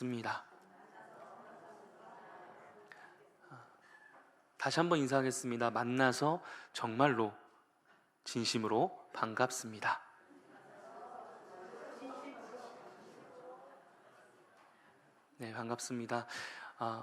습니다. 다시 한번 인사하겠습니다. 만나서 정말로 진심으로 반갑습니다. 네, 반갑습니다.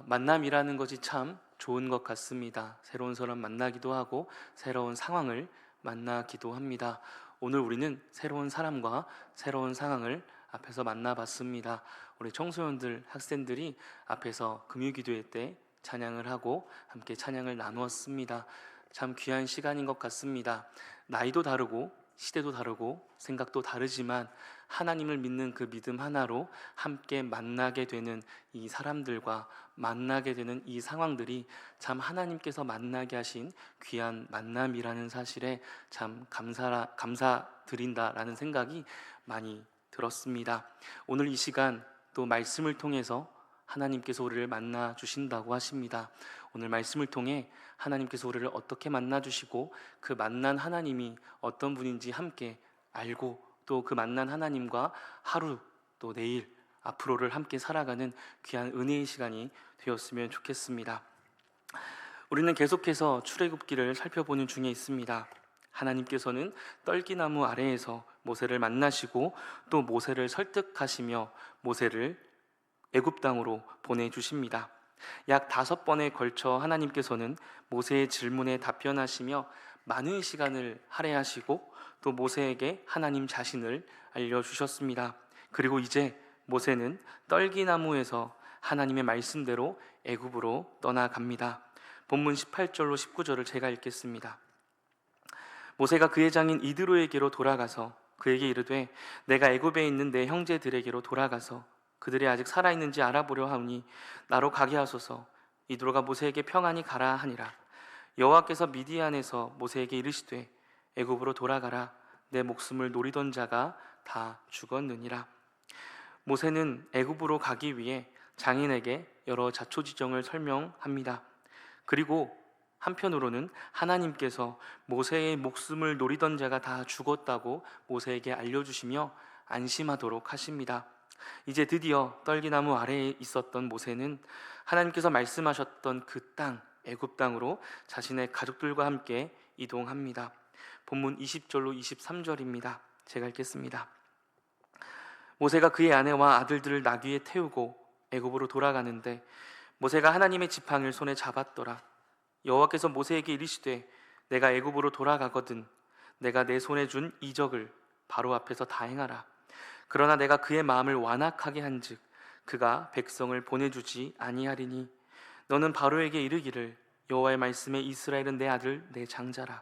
만남이라는 것이 참 좋은 것 같습니다. 새로운 사람 만나기도 하고 새로운 상황을 만나기도 합니다. 오늘 우리는 새로운 사람과 새로운 상황을 앞에서 만나봤습니다. 우리 청소년들, 학생들이 앞에서 금요기도회 때 찬양을 하고 함께 찬양을 나누었습니다. 참 귀한 시간인 것 같습니다. 나이도 다르고 시대도 다르고 생각도 다르지만 하나님을 믿는 그 믿음 하나로 함께 만나게 되는 이 사람들과 만나게 되는 이 상황들이 참 하나님께서 만나게 하신 귀한 만남이라는 사실에 참 감사드린다라는 생각이 많이 들었습니다. 오늘 이 시간 또 말씀을 통해서 하나님께서 우리를 만나 주신다고 하십니다. 오늘 말씀을 통해 하나님께서 우리를 어떻게 만나 주시고 그 만난 하나님이 어떤 분인지 함께 알고 또 그 만난 하나님과 하루 또 내일 앞으로를 함께 살아가는 귀한 은혜의 시간이 되었으면 좋겠습니다. 우리는 계속해서 출애굽기를 살펴보는 중에 있습니다. 하나님께서는 떨기나무 아래에서 모세를 만나시고 또 모세를 설득하시며 모세를 애굽 땅으로 보내주십니다. 약 5번에 걸쳐 하나님께서는 모세의 질문에 답변하시며 많은 시간을 할애하시고 또 모세에게 하나님 자신을 알려주셨습니다. 그리고 이제 모세는 떨기나무에서 하나님의 말씀대로 애굽으로 떠나갑니다. 본문 18절로 19절을 제가 읽겠습니다. 모세가 그의 장인 이드로에게로 돌아가서 그에게 이르되 내가 애굽에 있는 내 형제들에게로 돌아가서 그들이 아직 살아있는지 알아보려 하오니 나로 가게 하소서. 이드로가 모세에게 평안히 가라 하니라. 여호와께서 미디안에서 모세에게 이르시되 애굽으로 돌아가라. 내 목숨을 노리던 자가 다 죽었느니라. 모세는 애굽으로 가기 위해 장인에게 여러 자초지정을 설명합니다. 그리고 한편으로는 하나님께서 모세의 목숨을 노리던 자가 다 죽었다고 모세에게 알려주시며 안심하도록 하십니다. 이제 드디어 떨기나무 아래에 있었던 모세는 하나님께서 말씀하셨던 그 땅, 애굽 땅으로 자신의 가족들과 함께 이동합니다. 본문 20절로 23절입니다. 제가 읽겠습니다. 모세가 그의 아내와 아들들을 나귀에 태우고 애굽으로 돌아가는데 모세가 하나님의 지팡이를 손에 잡았더라. 여호와께서 모세에게 이르시되 내가 애굽으로 돌아가거든 내가 내 손에 준 이적을 바로 앞에서 다 행하라. 그러나 내가 그의 마음을 완악하게 한즉 그가 백성을 보내주지 아니하리니 너는 바로에게 이르기를 여호와의 말씀에 이스라엘은 내 아들 내 장자라.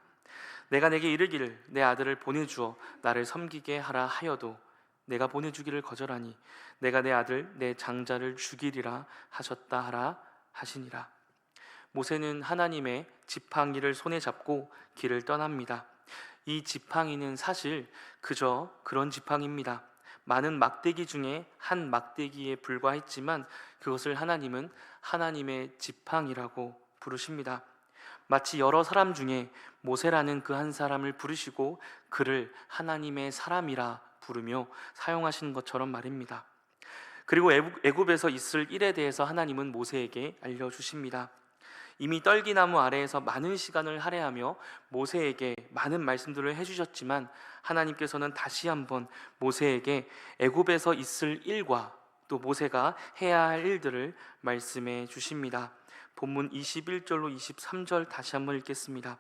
내가 내게 이르기를 내 아들을 보내주어 나를 섬기게 하라 하여도 내가 보내주기를 거절하니 내가 내 아들 내 장자를 죽이리라 하셨다 하라 하시니라. 모세는 하나님의 지팡이를 손에 잡고 길을 떠납니다. 이 지팡이는 사실 그저 그런 지팡이입니다. 많은 막대기 중에 한 막대기에 불과했지만 그것을 하나님은 하나님의 지팡이라고 부르십니다. 마치 여러 사람 중에 모세라는 그 한 사람을 부르시고 그를 하나님의 사람이라 부르며 사용하시는 것처럼 말입니다. 그리고 애굽에서 있을 일에 대해서 하나님은 모세에게 알려주십니다. 이미 떨기나무 아래에서 많은 시간을 할애하며 모세에게 많은 말씀들을 해주셨지만 하나님께서는 다시 한번 모세에게 애굽에서 있을 일과 또 모세가 해야 할 일들을 말씀해 주십니다. 본문 21절로 23절 다시 한번 읽겠습니다.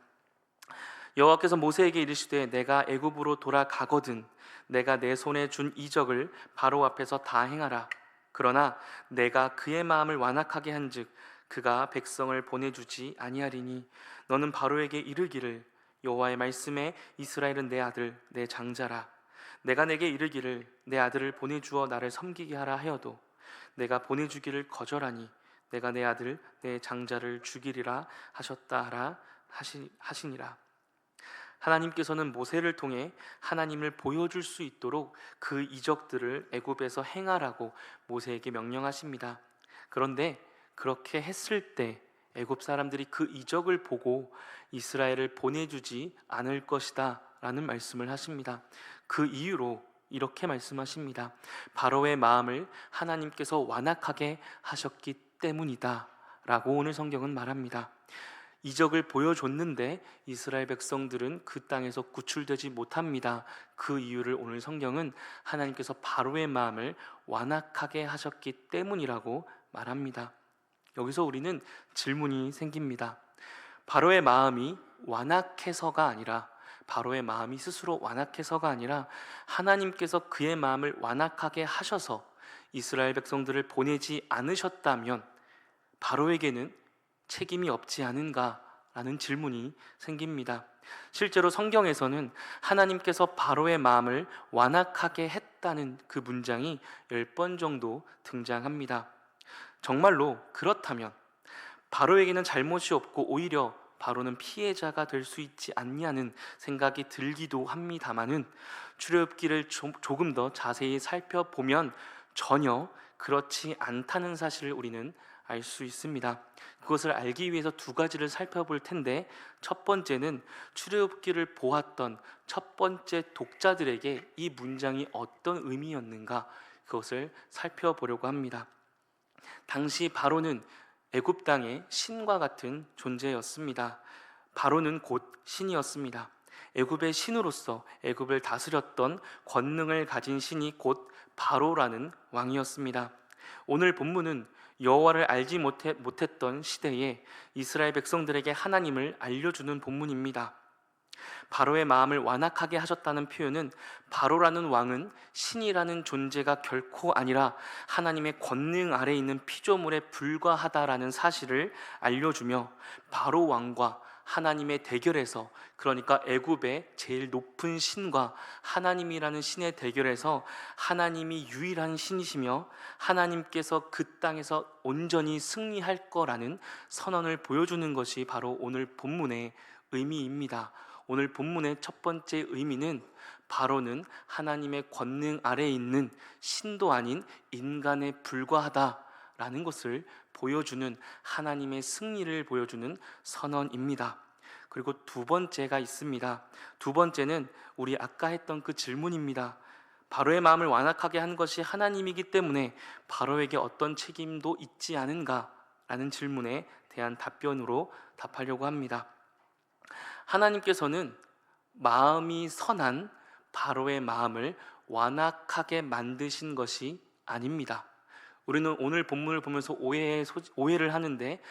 여호와께서 모세에게 이르시되 내가 애굽으로 돌아가거든 내가 내 손에 준 이적을 바로 앞에서 다 행하라. 그러나 내가 그의 마음을 완악하게 한즉 그가 백성을 보내주지 아니하리니 너는 바로에게 이르기를 여호와의 말씀에 이스라엘은 내 아들 내 장자라. 내가 내게 이르기를 내 아들을 보내주어 나를 섬기게 하라 하여도 내가 보내주기를 거절하니 내가 내 아들 내 장자를 죽이리라 하셨다 하라 하시니라. 하나님께서는 모세를 통해 하나님을 보여줄 수 있도록 그 이적들을 애굽에서 행하라고 모세에게 명령하십니다. 그런데 그렇게 했을 때 애굽 사람들이 그 이적을 보고 이스라엘을 보내주지 않을 것이다 라는 말씀을 하십니다. 그 이유로 이렇게 말씀하십니다. 바로의 마음을 하나님께서 완악하게 하셨기 때문이다 라고 오늘 성경은 말합니다. 이적을 보여줬는데 이스라엘 백성들은 그 땅에서 구출되지 못합니다. 그 이유를 오늘 성경은 하나님께서 바로의 마음을 완악하게 하셨기 때문이라고 말합니다. 여기서 우리는 질문이 생깁니다. 바로의 마음이 완악해서가 아니라, 바로의 마음이 스스로 완악해서가 아니라 하나님께서 그의 마음을 완악하게 하셔서 이스라엘 백성들을 보내지 않으셨다면 바로에게는 책임이 없지 않은가라는 질문이 생깁니다. 실제로 성경에서는 하나님께서 바로의 마음을 완악하게 했다는 그 문장이 10번 정도 등장합니다. 정말로 그렇다면 바로에게는 잘못이 없고 오히려 바로는 피해자가 될 수 있지 않냐는 생각이 들기도 합니다마는 출애굽기를 조금 더 자세히 살펴보면 전혀 그렇지 않다는 사실을 우리는 알 수 있습니다. 그것을 알기 위해서 두 가지를 살펴볼 텐데, 첫 번째는 출애굽기를 보았던 첫 번째 독자들에게 이 문장이 어떤 의미였는가, 그것을 살펴보려고 합니다. 당시 바로는 애굽 땅의 신과 같은 존재였습니다. 바로는 곧 신이었습니다. 애굽의 신으로서 애굽을 다스렸던 권능을 가진 신이 곧 바로라는 왕이었습니다. 오늘 본문은 여호와를 알지 못했던 시대에 이스라엘 백성들에게 하나님을 알려주는 본문입니다. 바로의 마음을 완악하게 하셨다는 표현은 바로라는 왕은 신이라는 존재가 결코 아니라 하나님의 권능 아래에 있는 피조물에 불과하다라는 사실을 알려주며, 바로 왕과 하나님의 대결에서, 그러니까 애굽의 제일 높은 신과 하나님이라는 신의 대결에서 하나님이 유일한 신이시며 하나님께서 그 땅에서 온전히 승리할 거라는 선언을 보여주는 것이 바로 오늘 본문의 의미입니다. 오늘 본문의 첫 번째 의미는 바로는 하나님의 권능 아래에 있는 신도 아닌 인간에 불과하다라는 것을 보여주는, 하나님의 승리를 보여주는 선언입니다. 그리고 두 번째가 있습니다. 두 번째는 우리 아까 했던 그 질문입니다. 바로의 마음을 완악하게 한 것이 하나님이기 때문에 바로에게 어떤 책임도 있지 않은가라는 질문에 대한 답변으로 답하려고 합니다. 하나님께서는 마음이 선한 바로의 마음을 완악하게 만드신 것이 아닙니다. 우리는 오늘 본문을 보면서 오해를 하는데,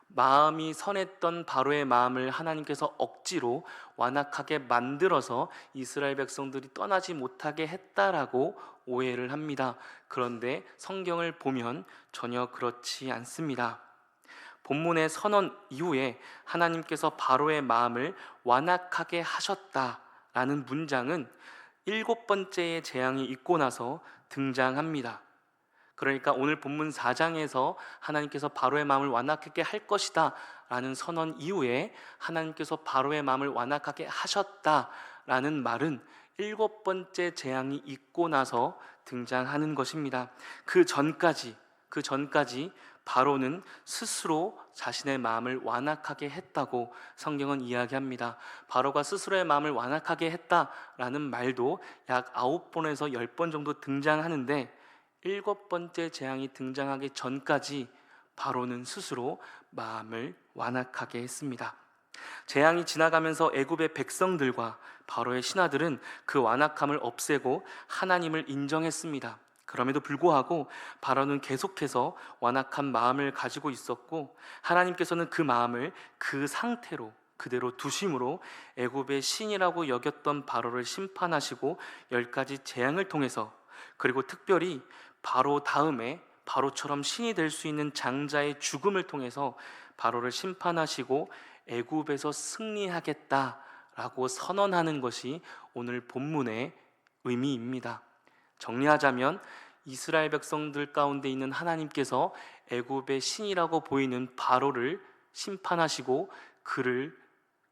마음이 선했던 바로의 마음을 하나님께서 억지로 완악하게 만들어서 이스라엘 백성들이 떠나지 못하게 했다라고 오해를 합니다. 그런데 성경을 보면 전혀 그렇지 않습니다. 본문의 선언 이후에 하나님께서 바로의 마음을 완악하게 하셨다라는 문장은 7번째의 재앙이 있고 나서 등장합니다. 그러니까 오늘 본문 4장에서 하나님께서 바로의 마음을 완악하게 할 것이다 라는 선언 이후에 하나님께서 바로의 마음을 완악하게 하셨다라는 말은 7번째 재앙이 있고 나서 등장하는 것입니다. 그 전까지 바로는 스스로 자신의 마음을 완악하게 했다고 성경은 이야기합니다. 바로가 스스로의 마음을 완악하게 했다라는 말도 약 9번에서 10번 정도 등장하는데, 7번째 재앙이 등장하기 전까지 바로는 스스로 마음을 완악하게 했습니다. 재앙이 지나가면서 애굽의 백성들과 바로의 신하들은 그 완악함을 없애고 하나님을 인정했습니다. 그럼에도 불구하고 바로는 계속해서 완악한 마음을 가지고 있었고, 하나님께서는 그 마음을 그 상태로 그대로 두심으로 애굽의 신이라고 여겼던 바로를 심판하시고 10가지 재앙을 통해서, 그리고 특별히 바로 다음에 바로처럼 신이 될 수 있는 장자의 죽음을 통해서 바로를 심판하시고 애굽에서 승리하겠다라고 선언하는 것이 오늘 본문의 의미입니다. 정리하자면 이스라엘 백성들 가운데 있는 하나님께서 애굽의 신이라고 보이는 바로를 심판하시고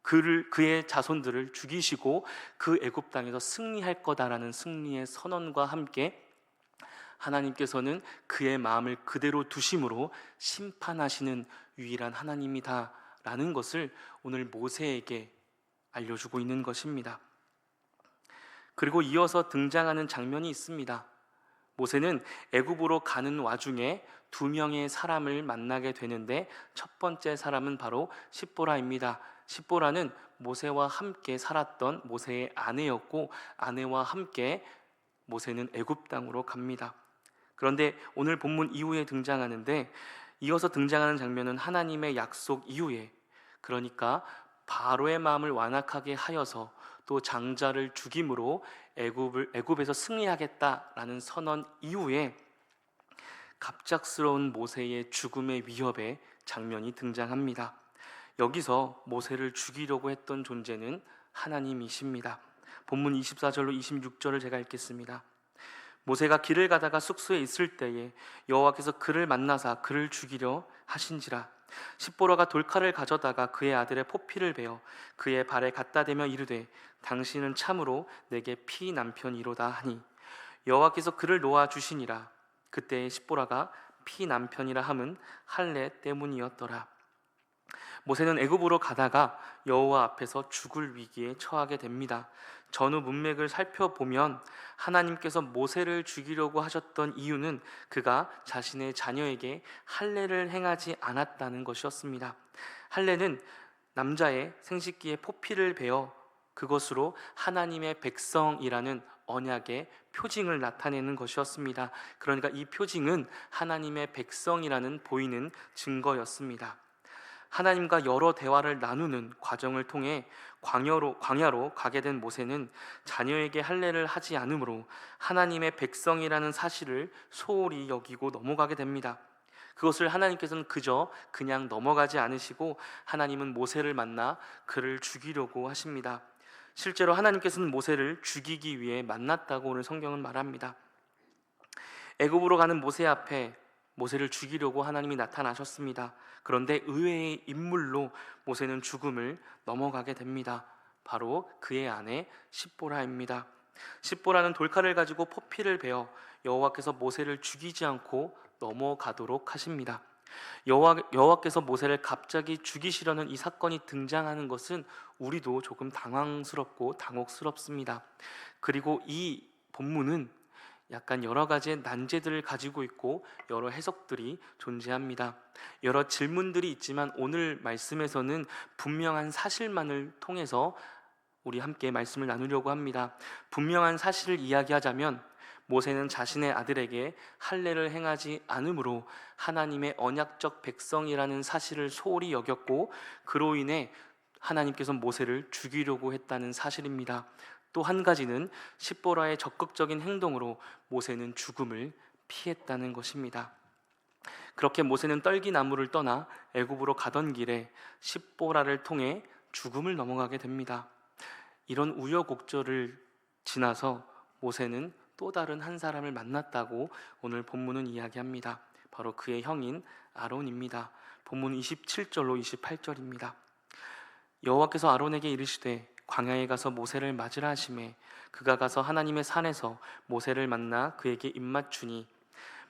그의 자손들을 죽이시고 그 애굽 땅에서 승리할 거다라는 승리의 선언과 함께 하나님께서는 그의 마음을 그대로 두심으로 심판하시는 유일한 하나님이다라는 것을 오늘 모세에게 알려주고 있는 것입니다. 그리고 이어서 등장하는 장면이 있습니다. 모세는 애굽으로 가는 와중에 두 명의 사람을 만나게 되는데 첫 번째 사람은 바로 십보라입니다. 십보라는 모세와 함께 살았던 모세의 아내였고, 아내와 함께 모세는 애굽 땅으로 갑니다. 그런데 오늘 본문 이후에 등장하는데, 이어서 등장하는 장면은 하나님의 약속 이후에, 그러니까 바로의 마음을 완악하게 하여서 또 장자를 죽임으로 애굽에서 승리하겠다라는 선언 이후에 갑작스러운 모세의 죽음의 위협의 장면이 등장합니다. 여기서 모세를 죽이려고 했던 존재는 하나님이십니다. 본문 24절로 26절을 제가 읽겠습니다. 모세가 길을 가다가 숙소에 있을 때에 여호와께서 그를 만나사 그를 죽이려 하신지라. 십보라가 돌칼을 가져다가 그의 아들의 포피를 베어 그의 발에 갖다 대며 이르되 당신은 참으로 내게 피 남편이로다 하니 여호와께서 그를 놓아 주시니라. 그때 십보라가 피 남편이라 함은 할례 때문이었더라. 모세는 애굽으로 가다가 여호와 앞에서 죽을 위기에 처하게 됩니다. 전후 문맥을 살펴보면 하나님께서 모세를 죽이려고 하셨던 이유는 그가 자신의 자녀에게 할례를 행하지 않았다는 것이었습니다. 할례는 남자의 생식기에 포피를 베어 그것으로 하나님의 백성이라는 언약의 표징을 나타내는 것이었습니다. 그러니까 이 표징은 하나님의 백성이라는 보이는 증거였습니다. 하나님과 여러 대화를 나누는 과정을 통해 광야로 가게 된 모세는 자녀에게 할례를 하지 않으므로 하나님의 백성이라는 사실을 소홀히 여기고 넘어가게 됩니다. 그것을 하나님께서는 그냥 넘어가지 않으시고 하나님은 모세를 만나 그를 죽이려고 하십니다. 실제로 하나님께서는 모세를 죽이기 위해 만났다고 오늘 성경은 말합니다. 애굽으로 가는 모세 앞에 모세를 죽이려고 하나님이 나타나셨습니다. 그런데 의외의 인물로 모세는 죽음을 넘어가게 됩니다. 바로 그의 아내 십보라입니다. 십보라는 돌칼을 가지고 포피를 베어 여호와께서 모세를 죽이지 않고 넘어가도록 하십니다. 여호와께서 모세를 갑자기 죽이시려는 이 사건이 등장하는 것은 우리도 조금 당황스럽고 당혹스럽습니다. 그리고 이 본문은 약간 여러 가지의 난제들을 가지고 있고 여러 해석들이 존재합니다. 여러 질문들이 있지만 오늘 말씀에서는 분명한 사실만을 통해서 우리 함께 말씀을 나누려고 합니다. 분명한 사실을 이야기하자면 모세는 자신의 아들에게 할례를 행하지 않으므로 하나님의 언약적 백성이라는 사실을 소홀히 여겼고 그로 인해 하나님께서 모세를 죽이려고 했다는 사실입니다. 또 한 가지는 십보라의 적극적인 행동으로 모세는 죽음을 피했다는 것입니다. 그렇게 모세는 떨기나무를 떠나 애굽으로 가던 길에 십보라를 통해 죽음을 넘어가게 됩니다. 이런 우여곡절을 지나서 모세는 또 다른 한 사람을 만났다고 오늘 본문은 이야기합니다. 바로 그의 형인 아론입니다. 본문 27절로 28절입니다. 여호와께서 아론에게 이르시되 광야에 가서 모세를 맞으라 하시매 그가 가서 하나님의 산에서 모세를 만나 그에게 입맞추니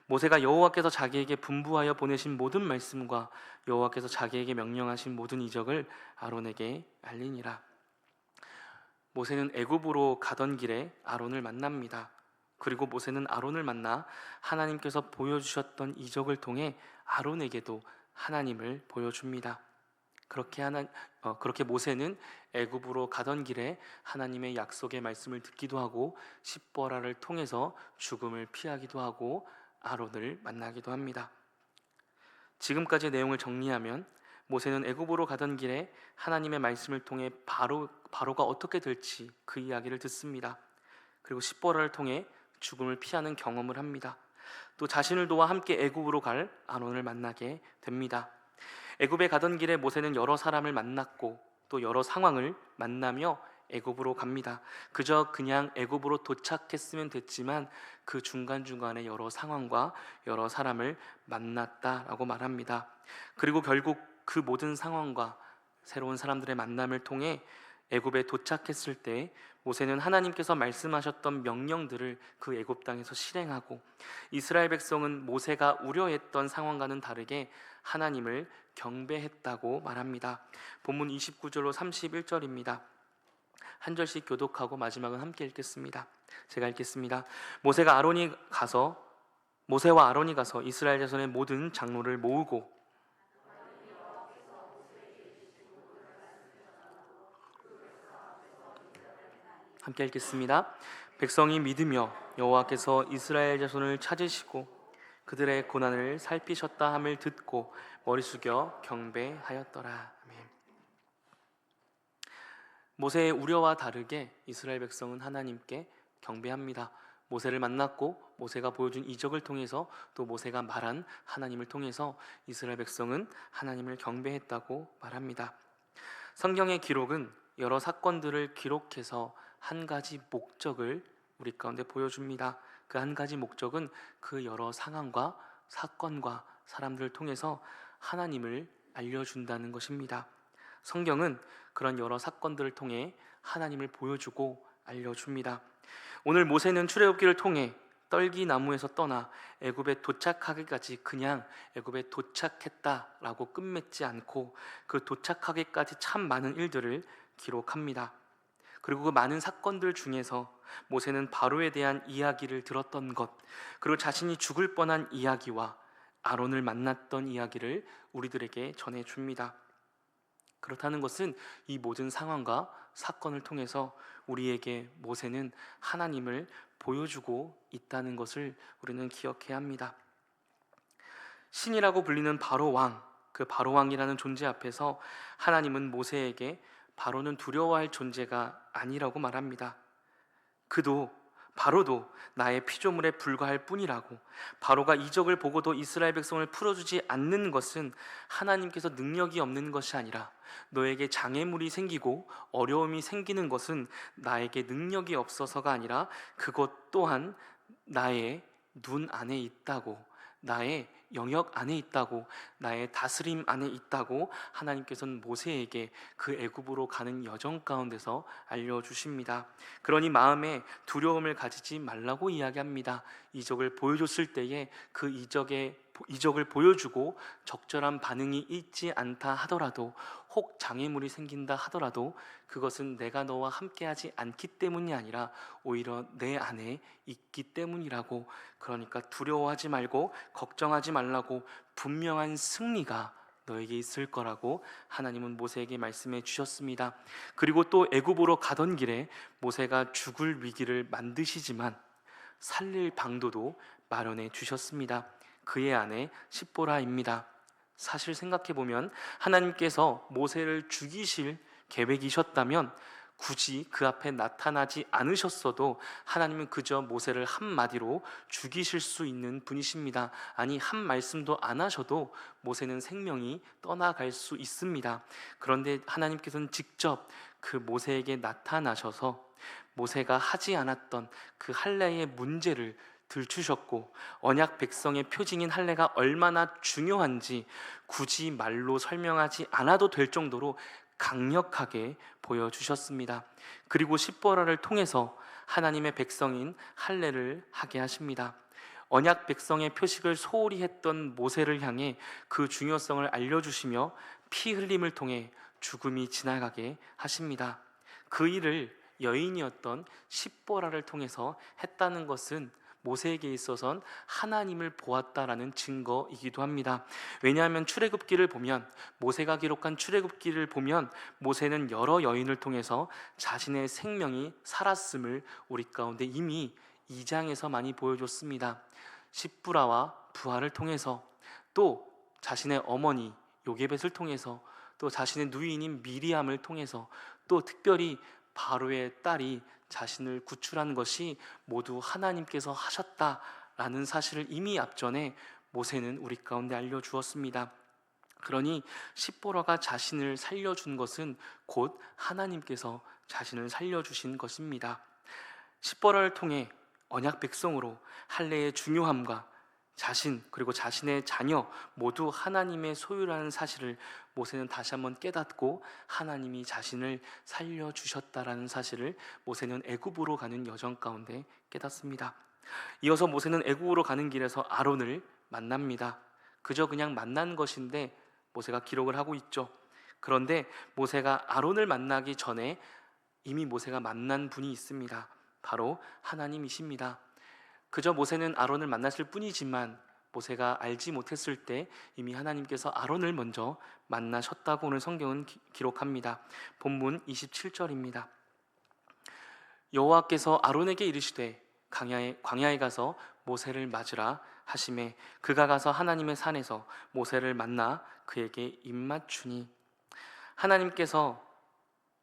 모세가 여호와께서 자기에게 분부하여 보내신 모든 말씀과 여호와께서 자기에게 명령하신 모든 이적을 아론에게 알리니라. 모세는 애굽으로 가던 길에 아론을 만납니다. 그리고 모세는 아론을 만나 하나님께서 보여주셨던 이적을 통해 아론에게도 하나님을 보여줍니다. 그렇게 모세는 애굽으로 가던 길에 하나님의 약속의 말씀을 듣기도 하고 십보라를 통해서 죽음을 피하기도 하고 아론을 만나기도 합니다. 지금까지의 내용을 정리하면 모세는 애굽으로 가던 길에 하나님의 말씀을 통해 바로가 어떻게 될지 그 이야기를 듣습니다. 그리고 십보라를 통해 죽음을 피하는 경험을 합니다. 또 자신을 도와 함께 애굽으로 갈 아론을 만나게 됩니다. 애굽에 가던 길에 모세는 여러 사람을 만났고 또 여러 상황을 만나며 애굽으로 갑니다. 그냥 애굽으로 도착했으면 됐지만 그 중간중간에 여러 상황과 여러 사람을 만났다라고 말합니다. 그리고 결국 그 모든 상황과 새로운 사람들의 만남을 통해 애굽에 도착했을 때 모세는 하나님께서 말씀하셨던 명령들을 그 애굽 땅에서 실행하고 이스라엘 백성은 모세가 우려했던 상황과는 다르게 하나님을 경배했다고 말합니다. 본문 29절로 31절입니다. 한 절씩 교독하고 마지막은 함께 읽겠습니다. 제가 읽겠습니다. 모세와 아론이 가서 이스라엘 자손의 모든 장로를 모으고 함께 읽겠습니다. 백성이 믿으며 여호와께서 이스라엘 자손을 찾으시고 그들의 고난을 살피셨다 함을 듣고 머리 숙여 경배하였더라. 아멘. 모세의 우려와 다르게 이스라엘 백성은 하나님께 경배합니다. 모세를 만났고 모세가 보여준 이적을 통해서 또 모세가 말한 하나님을 통해서 이스라엘 백성은 하나님을 경배했다고 말합니다. 성경의 기록은 여러 사건들을 기록해서 한 가지 목적을 우리 가운데 보여줍니다. 그 한 가지 목적은 그 여러 상황과 사건과 사람들을 통해서 하나님을 알려준다는 것입니다. 성경은 그런 여러 사건들을 통해 하나님을 보여주고 알려줍니다. 오늘 모세는 출애굽기를 통해 떨기나무에서 떠나 애굽에 도착하기까지 그냥 애굽에 도착했다라고 끝맺지 않고 그 도착하기까지 참 많은 일들을 기록합니다. 그리고 그 많은 사건들 중에서 모세는 바로에 대한 이야기를 들었던 것, 그리고 자신이 죽을 뻔한 이야기와 아론을 만났던 이야기를 우리들에게 전해줍니다. 그렇다는 것은 이 모든 상황과 사건을 통해서 우리에게 모세는 하나님을 보여주고 있다는 것을 우리는 기억해야 합니다. 신이라고 불리는 바로 왕, 그 바로 왕이라는 존재 앞에서 하나님은 모세에게 바로는 두려워할 존재가 아니라고 말합니다. 바로도 나의 피조물에 불과할 뿐이라고, 바로가 이적을 보고도 이스라엘 백성을 풀어주지 않는 것은 하나님께서 능력이 없는 것이 아니라 너에게 장애물이 생기고 어려움이 생기는 것은 나에게 능력이 없어서가 아니라 그것 또한 나의 눈 안에 있다고, 나의 영역 안에 있다고, 나의 다스림 안에 있다고 하나님께서는 모세에게 그 애굽으로 가는 여정 가운데서 알려주십니다. 그러니 마음에 두려움을 가지지 말라고 이야기합니다. 이적을 보여줬을 때에 그 이적을 보여주고 적절한 반응이 있지 않다 하더라도, 혹 장애물이 생긴다 하더라도 그것은 내가 너와 함께하지 않기 때문이 아니라 오히려 내 안에 있기 때문이라고, 그러니까 두려워하지 말고 걱정하지 말라고, 분명한 승리가 너에게 있을 거라고 하나님은 모세에게 말씀해 주셨습니다. 그리고 또 애굽으로 가던 길에 모세가 죽을 위기를 만드시지만 살릴 방도도 마련해 주셨습니다. 그의 아내 십보라입니다. 사실 생각해보면 하나님께서 모세를 죽이실 계획이셨다면 굳이 그 앞에 나타나지 않으셨어도 하나님은 그저 모세를 한마디로 죽이실 수 있는 분이십니다. 아니, 한 말씀도 안 하셔도 모세는 생명이 떠나갈 수 있습니다. 그런데 하나님께서는 직접 그 모세에게 나타나셔서 모세가 하지 않았던 그 할례의 문제를 들추셨고, 언약 백성의 표징인 할례가 얼마나 중요한지 굳이 말로 설명하지 않아도 될 정도로 강력하게 보여주셨습니다. 그리고 십보라를 통해서 하나님의 백성인 할례를 하게 하십니다. 언약 백성의 표식을 소홀히 했던 모세를 향해 그 중요성을 알려주시며 피 흘림을 통해 죽음이 지나가게 하십니다. 그 일을 여인이었던 십보라를 통해서 했다는 것은 모세에게 있어서는 하나님을 보았다라는 증거이기도 합니다. 왜냐하면 출애굽기를 보면, 모세가 기록한 출애굽기를 보면 모세는 여러 여인을 통해서 자신의 생명이 살았음을 우리 가운데 이미 2장에서 많이 보여줬습니다. 십부라와 부하를 통해서, 또 자신의 어머니 요게벳을 통해서, 또 자신의 누이인 미리암을 통해서, 또 특별히 바로의 딸이 자신을 구출한 것이 모두 하나님께서 하셨다라는 사실을 이미 앞전에 모세는 우리 가운데 알려주었습니다. 그러니 십보라가 자신을 살려준 것은 곧 하나님께서 자신을 살려주신 것입니다. 십보라를 통해 언약 백성으로 할례의 중요함과 자신, 그리고 자신의 자녀 모두 하나님의 소유라는 사실을 모세는 다시 한번 깨닫고 하나님이 자신을 살려주셨다라는 사실을 모세는 애굽으로 가는 여정 가운데 깨닫습니다. 이어서 모세는 애굽으로 가는 길에서 아론을 만납니다. 그저 그냥 만난 것인데 모세가 기록을 하고 있죠. 그런데 모세가 아론을 만나기 전에 이미 모세가 만난 분이 있습니다. 바로 하나님이십니다. 그저 모세는 아론을 만났을 뿐이지만 모세가 알지 못했을 때 이미 하나님께서 아론을 먼저 만나셨다고 오늘 성경은 기록합니다. 본문 27절입니다. 여호와께서 아론에게 이르시되 광야에 가서 모세를 맞으라 하시매 그가 가서 하나님의 산에서 모세를 만나 그에게 입맞추니. 하나님께서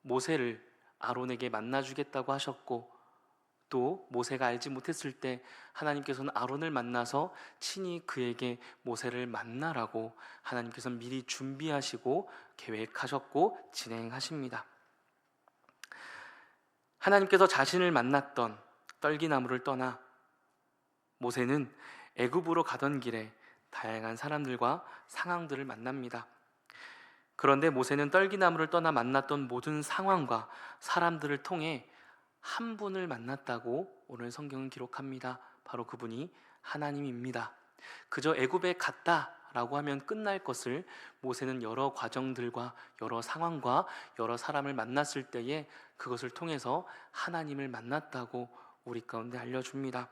모세를 아론에게 만나주겠다고 하셨고, 또 모세가 알지 못했을 때 하나님께서는 아론을 만나서 친히 그에게 모세를 만나라고 하나님께서는 미리 준비하시고 계획하셨고 진행하십니다. 하나님께서 자신을 만났던 떨기나무를 떠나 모세는 애굽으로 가던 길에 다양한 사람들과 상황들을 만납니다. 그런데 모세는 떨기나무를 떠나 만났던 모든 상황과 사람들을 통해 한 분을 만났다고 오늘 성경은 기록합니다. 바로 그분이 하나님입니다. 그저 애굽에 갔다라고 하면 끝날 것을 모세는 여러 과정들과 여러 상황과 여러 사람을 만났을 때에 그것을 통해서 하나님을 만났다고 우리 가운데 알려줍니다.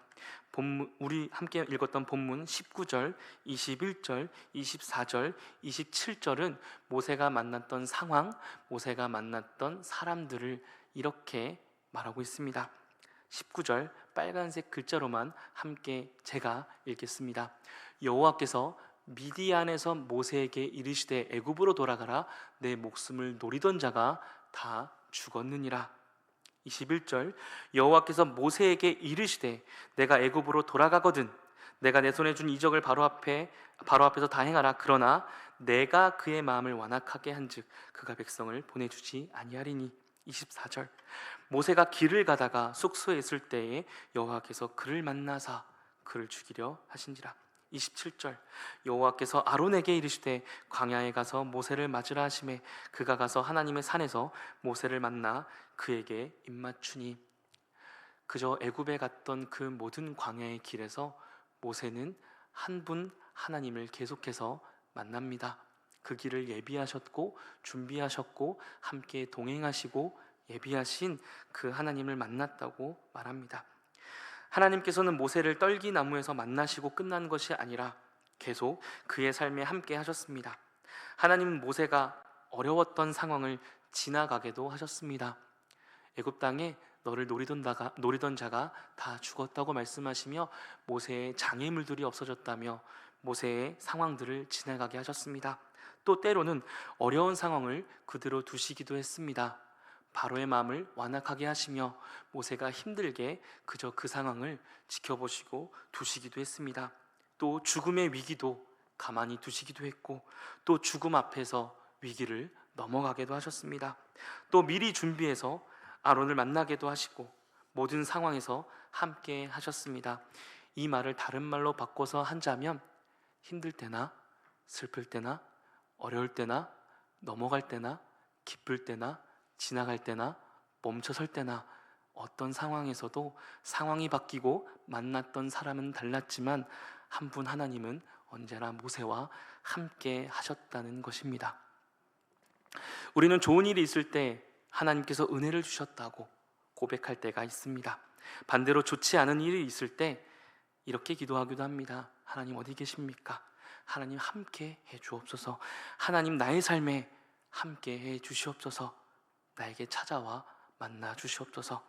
우리 함께 읽었던 본문 19절, 21절, 24절, 27절은 모세가 만났던 상황, 모세가 만났던 사람들을 이렇게 말하고 있습니다. 19절 빨간색 글자로만 함께 제가 읽겠습니다. 여호와께서 미디안에서 모세에게 이르시되 애굽으로 돌아가라 내 목숨을 노리던 자가 다 죽었느니라. 21절 여호와께서 모세에게 이르시되 내가 애굽으로 돌아가거든 내가 내 손에 준 이적을 바로 앞에서 다 행하라. 그러나 내가 그의 마음을 완악하게 한즉 그가 백성을 보내주지 아니하리니. 24절 모세가 길을 가다가 숙소에 있을 때에 여호와께서 그를 만나사 그를 죽이려 하신지라. 27절 여호와께서 아론에게 이르시되 광야에 가서 모세를 맞으라 하시매 그가 가서 하나님의 산에서 모세를 만나 그에게 입맞추니. 그저 애굽에 갔던 그 모든 광야의 길에서 모세는 한 분 하나님을 계속해서 만납니다. 그 길을 예비하셨고 준비하셨고 함께 동행하시고 예비하신 그 하나님을 만났다고 말합니다. 하나님께서는 모세를 떨기나무에서 만나시고 끝난 것이 아니라 계속 그의 삶에 함께 하셨습니다. 하나님은 모세가 어려웠던 상황을 지나가게도 하셨습니다. 애굽 땅에 너를 노리던 자가 다 죽었다고 말씀하시며 모세의 장애물들이 없어졌다며 모세의 상황들을 지나가게 하셨습니다. 또 때로는 어려운 상황을 그대로 두시기도 했습니다. 바로의 마음을 완악하게 하시며 모세가 힘들게 그저 그 상황을 지켜보시고 두시기도 했습니다. 또 죽음의 위기도 가만히 두시기도 했고 또 죽음 앞에서 위기를 넘어가게도 하셨습니다. 또 미리 준비해서 아론을 만나게도 하시고 모든 상황에서 함께 하셨습니다. 이 말을 다른 말로 바꿔서 한자면 힘들 때나 슬플 때나 어려울 때나 넘어갈 때나 기쁠 때나 지나갈 때나 멈춰설 때나 어떤 상황에서도 상황이 바뀌고 만났던 사람은 달랐지만 한 분 하나님은 언제나 모세와 함께 하셨다는 것입니다. 우리는 좋은 일이 있을 때 하나님께서 은혜를 주셨다고 고백할 때가 있습니다. 반대로 좋지 않은 일이 있을 때 이렇게 기도하기도 합니다. 하나님 어디 계십니까? 하나님 함께 해 주옵소서. 하나님 나의 삶에 함께 해 주시옵소서. 나에게 찾아와 만나 주시옵소서.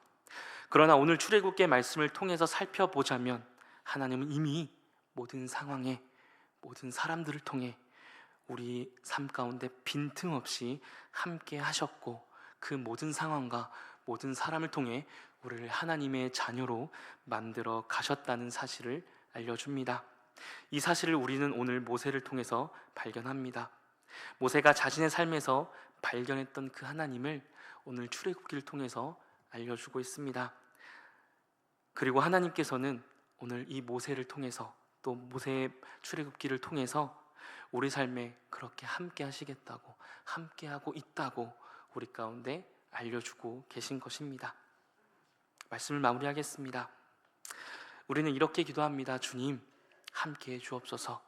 그러나 오늘 출애굽기의 말씀을 통해서 살펴보자면 하나님은 이미 모든 상황에 모든 사람들을 통해 우리 삶 가운데 빈틈없이 함께 하셨고 그 모든 상황과 모든 사람을 통해 우리를 하나님의 자녀로 만들어 가셨다는 사실을 알려줍니다. 이 사실을 우리는 오늘 모세를 통해서 발견합니다. 모세가 자신의 삶에서 발견했던 그 하나님을 오늘 출애굽기를 통해서 알려주고 있습니다. 그리고 하나님께서는 오늘 이 모세를 통해서 또 모세의 출애굽기를 통해서 우리 삶에 그렇게 함께 하시겠다고 함께 하고 있다고 우리 가운데 알려주고 계신 것입니다. 말씀을 마무리하겠습니다. 우리는 이렇게 기도합니다. 주님 함께 해 주옵소서.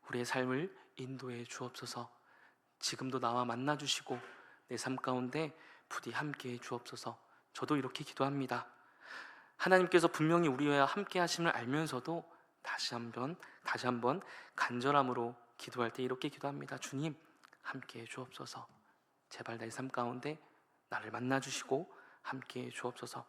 우리의 삶을 인도해 주옵소서. 지금도 나와 만나 주시고 내 삶 가운데 부디 함께 해 주옵소서. 저도 이렇게 기도합니다. 하나님께서 분명히 우리와 함께 하심을 알면서도 다시 한번 간절함으로 기도할 때 이렇게 기도합니다. 주님, 함께 해 주옵소서. 제발 내 삶 가운데 나를 만나 주시고 함께 해 주옵소서.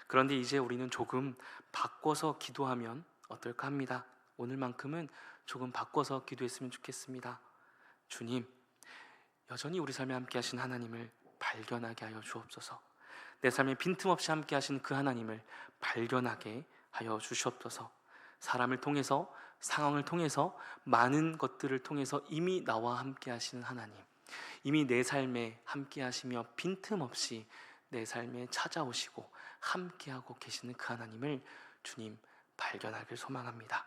그런데 이제 우리는 조금 바꿔서 기도하면 어떨까 합니다. 오늘만큼은 조금 바꿔서 기도했으면 좋겠습니다. 주님, 여전히 우리 삶에 함께 하신 하나님을 발견하게 하여 주옵소서. 내 삶에 빈틈없이 함께 하신 그 하나님을 발견하게 하여 주시옵소서. 사람을 통해서, 상황을 통해서, 많은 것들을 통해서 이미 나와 함께 하시는 하나님, 이미 내 삶에 함께 하시며 빈틈없이 내 삶에 찾아오시고 함께하고 계시는 그 하나님을 주님 발견하길 소망합니다.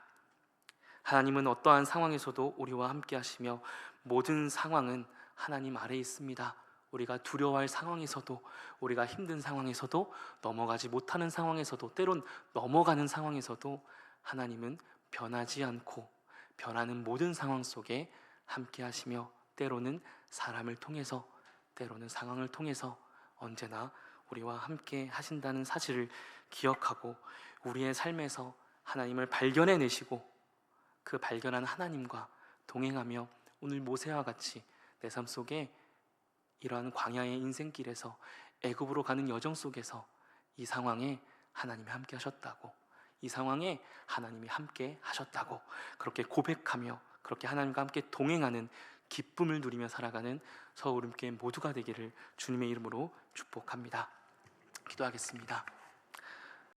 하나님은 어떠한 상황에서도 우리와 함께 하시며 모든 상황은 하나님 아래에 있습니다. 우리가 두려워할 상황에서도, 우리가 힘든 상황에서도, 넘어가지 못하는 상황에서도, 때론 넘어가는 상황에서도 하나님은 변하지 않고 변하는 모든 상황 속에 함께 하시며 때로는 사람을 통해서, 때로는 상황을 통해서 언제나 우리와 함께 하신다는 사실을 기억하고 우리의 삶에서 하나님을 발견해내시고 그 발견한 하나님과 동행하며 오늘 모세와 같이 내 삶 속에 이러한 광야의 인생길에서 애굽으로 가는 여정 속에서 이 상황에 하나님이 함께 하셨다고, 이 상황에 하나님이 함께 하셨다고 그렇게 고백하며 그렇게 하나님과 함께 동행하는 기쁨을 누리며 살아가는 서울음교회 모두가 되기를 주님의 이름으로 축복합니다. 기도하겠습니다.